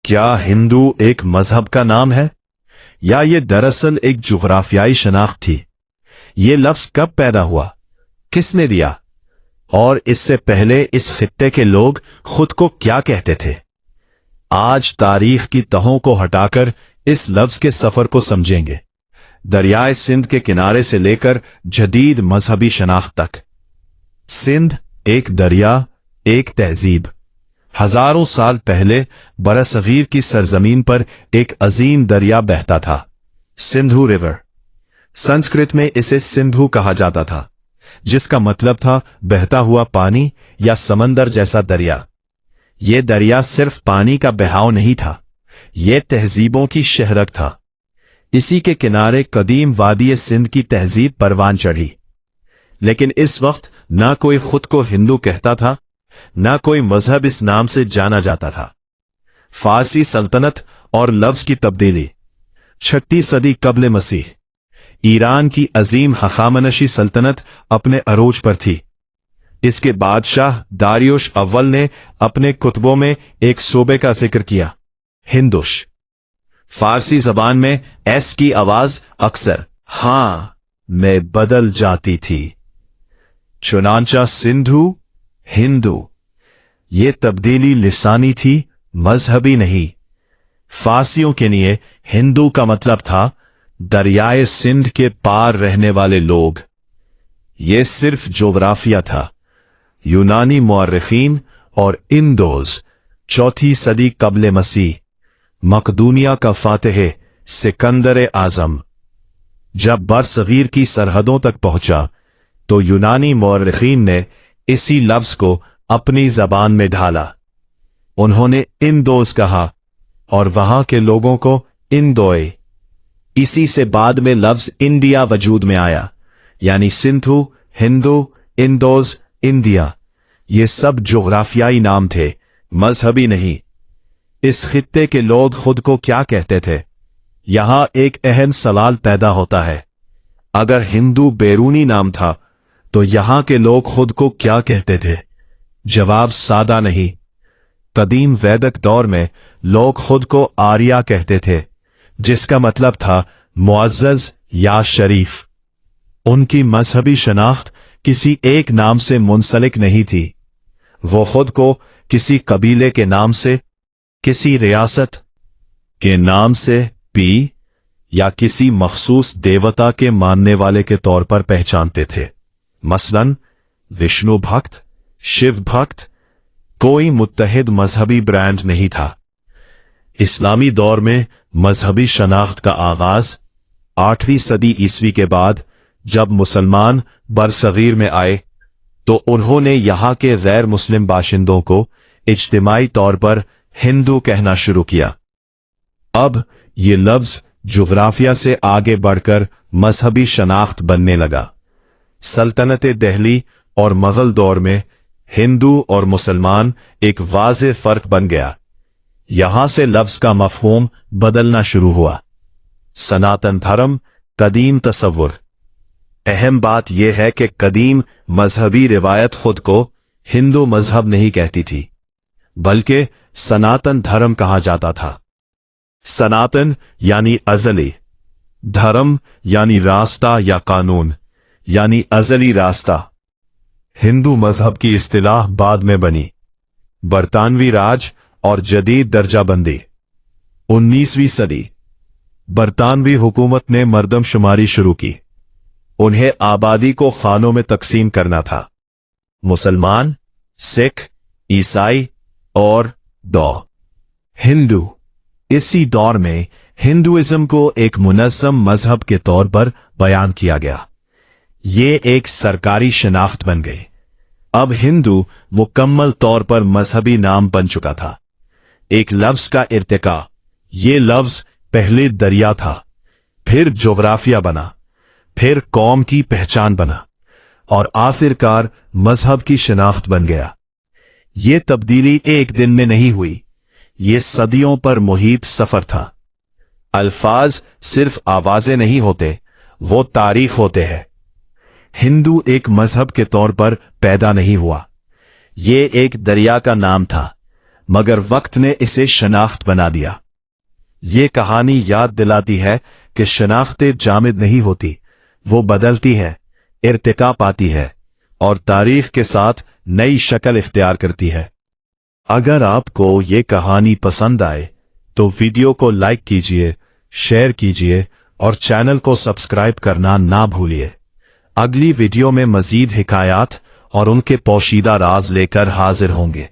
क्या हिंदू एक मजहब का नाम है या ये दरअसल एक जुग्राफियाई शनाख्त थी? ये लफ्ज कब पैदा हुआ, किसने दिया, और इससे पहले इस खित्ते के लोग खुद को क्या कहते थे? आज तारीख की तहों को हटाकर इस लफ्ज के सफर को समझेंगे, दरियाए सिंध के किनारे से लेकर जदीद मजहबी शनाख्त तक। सिंध एक दरिया, एक तहजीब। हजारों साल पहले बरसगीर की सरजमीन पर एक अजीम दरिया बहता था, सिंधु रिवर। संस्कृत में इसे सिंधु कहा जाता था, जिसका मतलब था बहता हुआ पानी या समंदर जैसा दरिया। यह दरिया सिर्फ पानी का बहाव नहीं था, यह तहजीबों की शहरक था। इसी के किनारे कदीम वादी सिंध की तहजीब परवान चढ़ी। लेकिन इस वक्त ना कोई खुद को हिंदू कहता था, ना कोई मजहब इस नाम से जाना जाता था। फारसी सल्तनत और लफ्ज की तब्दीली। 6वीं सदी कब्ल मसीह ईरान की अजीम हखामनशी सल्तनत अपने अरोज पर थी। इसके बादशाह दारियुश अव्वल ने अपने कुतबों में एक सूबे का जिक्र किया, हिंदुश। फारसी जबान में एस की आवाज अक्सर हां में बदल जाती थी। चुनांचा सिंधु हिंदू। ये तब्दीली लिसानी थी, मजहबी नहीं। फारसियों के लिए हिंदू का मतलब था दरियाए सिंध के पार रहने वाले लोग। ये सिर्फ जोग्राफिया था। यूनानी मुअर्रिखीन और इंदोज 4वीं सदी कब्ल मसीह मकदूनिया का फातिह सिकंदर आजम जब बरसगीर की सरहदों तक पहुंचा तो यूनानी मुअर्रिखीन ने इसी लफ्ज को अपनी जबान में ढाला। उन्होंने इंदोज कहा और वहां के लोगों को इंदोए। इसी से बाद में लफ्ज इंडिया वजूद में आया, यानी सिंधु, हिंदू, इंदोज, इंडिया। ये सब जोग्राफियाई नाम थे, मजहबी नहीं। इस खित्ते के लोग खुद को क्या कहते थे? यहां एक अहम सवाल पैदा होता है। अगर हिंदू बैरूनी नाम था तो यहां के लोग खुद को क्या कहते थे? जवाब सादा नहीं। कदीम वैदिक दौर में लोग खुद को आर्या कहते थे, जिसका मतलब था मुअज़्ज़ज़ या शरीफ। उनकी मजहबी शनाख्त किसी एक नाम से मुंसलिक नहीं थी। वो खुद को किसी कबीले के नाम से, किसी रियासत के नाम से, पी या किसी मखसूस देवता के मानने वाले के तौर पर पहचानते थे। मसलन विष्णु भक्त, शिव भक्त। कोई मुत्तहिद मजहबी ब्रांड नहीं था। इस्लामी दौर में मजहबी शनाख्त का आगाज 8वीं सदी ईस्वी के बाद जब मुसलमान बरसगीर में आए तो उन्होंने यहां के गैर मुस्लिम बाशिंदों को इज्तिमाई तौर पर हिंदू कहना शुरू किया। अब ये लफ्ज जुग्राफिया से आगे बढ़कर मजहबी शनाख्त बनने लगा। सल्तनत दिल्ली और मुगल दौर में हिंदू और मुसलमान एक वाज़ेह फर्क बन गया। यहां से लफ्ज का मफहूम बदलना शुरू हुआ। सनातन धर्म, कदीम तसव्वुर। अहम बात यह है कि कदीम मजहबी रिवायत खुद को हिंदू मजहब नहीं कहती थी, बल्कि सनातन धर्म कहा जाता था। सनातन यानी अजली, धर्म यानी रास्ता या कानून, यानी अजली रास्ता। हिंदू मजहब की इस्तिलाह बाद में बनी। बरतानवी राज और जदीद दर्जाबंदी। 19वीं सदी बरतानवी हुकूमत ने मर्दमशुमारी शुरू की। उन्हें आबादी को खानों में तकसीम करना था। मुसलमान, सिख, ईसाई और हिंदू। इसी दौर में हिंदुइज्म को एक मुनज़्ज़म मजहब के तौर पर बयान किया गया। ये एक सरकारी शनाख्त बन गई। अब हिंदू मुकम्मल तौर पर मजहबी नाम बन चुका था। एक लफ्ज का इर्तिका। ये लफ्ज पहले दरिया था, फिर जोग्राफिया बना, फिर कौम की पहचान बना और आखिरकार मजहब की शनाख्त बन गया। ये तब्दीली एक दिन में नहीं हुई, ये सदियों पर मुहित सफर था। अल्फाज सिर्फ आवाजें नहीं होते, वो तारीख होते हैं। हिंदू एक मजहब के तौर पर पैदा नहीं हुआ, ये एक दरिया का नाम था, मगर वक्त ने इसे शनाख्त बना दिया। ये कहानी याद दिलाती है कि शनाख्तें जामिद नहीं होती, वो बदलती है, इर्तिका पाती है और तारीख के साथ नई शक्ल इख्तियार करती है। अगर आपको ये कहानी पसंद आए तो वीडियो को लाइक कीजिए, शेयर कीजिए और चैनल को सब्सक्राइब करना ना भूलिए। अगली वीडियो में मजीद हिकायात और उनके पोशीदा राज लेकर हाजिर होंगे।